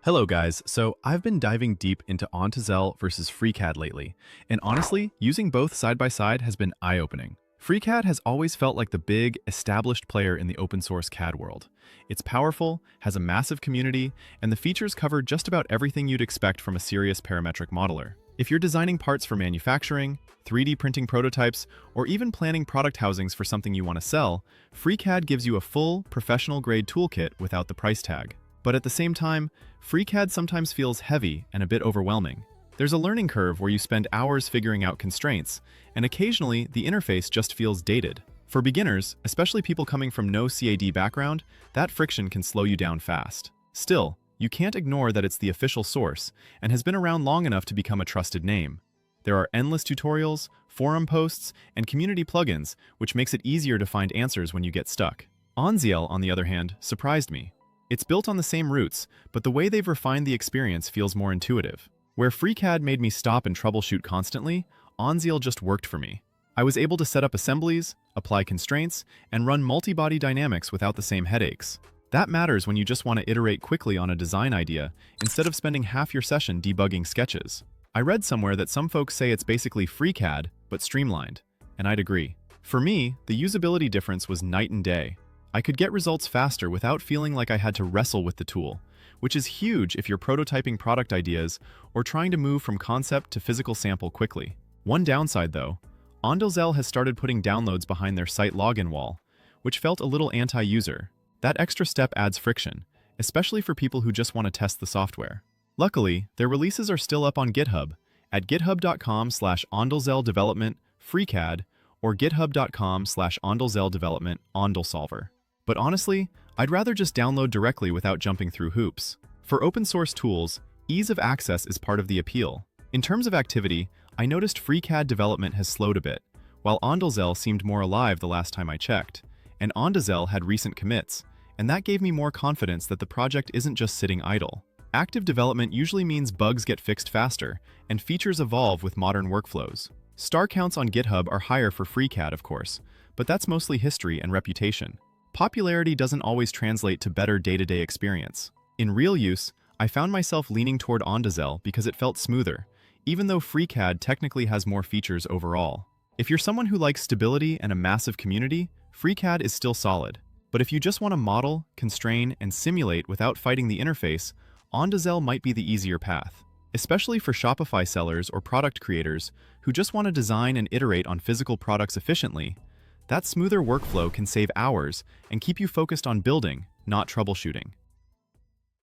Hello guys, so I've been diving deep into Ondsel versus FreeCAD lately, and honestly, using both side by side has been eye-opening. FreeCAD has always felt like the big, established player in the open source CAD world. It's powerful, has a massive community, and the features cover just about everything you'd expect from a serious parametric modeler. If you're designing parts for manufacturing, 3D printing prototypes, or even planning product housings for something you want to sell, FreeCAD gives you a full, professional-grade toolkit without the price tag. But at the same time, FreeCAD sometimes feels heavy and a bit overwhelming. There's a learning curve where you spend hours figuring out constraints, and occasionally the interface just feels dated. For beginners, especially people coming from no CAD background, that friction can slow you down fast. Still, you can't ignore that it's the official source and has been around long enough to become a trusted name. There are endless tutorials, forum posts, and community plugins, which makes it easier to find answers when you get stuck. Ondsel, on the other hand, surprised me. It's built on the same roots, but the way they've refined the experience feels more intuitive. Where FreeCAD made me stop and troubleshoot constantly, Ondsel just worked for me. I was able to set up assemblies, apply constraints, and run multi-body dynamics without the same headaches. That matters when you just want to iterate quickly on a design idea, instead of spending half your session debugging sketches. I read somewhere that some folks say it's basically FreeCAD, but streamlined, and I'd agree. For me, the usability difference was night and day. I could get results faster without feeling like I had to wrestle with the tool, which is huge if you're prototyping product ideas or trying to move from concept to physical sample quickly. One downside though, Ondsel has started putting downloads behind their site login wall, which felt a little anti-user. That extra step adds friction, especially for people who just want to test the software. Luckily, their releases are still up on GitHub at github.com/OndselDevelopment FreeCAD or github.com/OndselDevelopment OndelSolver. But honestly, I'd rather just download directly without jumping through hoops. For open source tools, ease of access is part of the appeal. In terms of activity, I noticed FreeCAD development has slowed a bit, while Ondsel seemed more alive the last time I checked. And Ondsel had recent commits, and that gave me more confidence that the project isn't just sitting idle. Active development usually means bugs get fixed faster, and features evolve with modern workflows. Star counts on GitHub are higher for FreeCAD, of course, but that's mostly history and reputation. Popularity doesn't always translate to better day-to-day experience. In real use, I found myself leaning toward Ondsel because it felt smoother, even though FreeCAD technically has more features overall. If you're someone who likes stability and a massive community, FreeCAD is still solid. But if you just want to model, constrain, and simulate without fighting the interface, Ondsel might be the easier path. Especially for Shopify sellers or product creators who just want to design and iterate on physical products efficiently, that smoother workflow can save hours and keep you focused on building, not troubleshooting.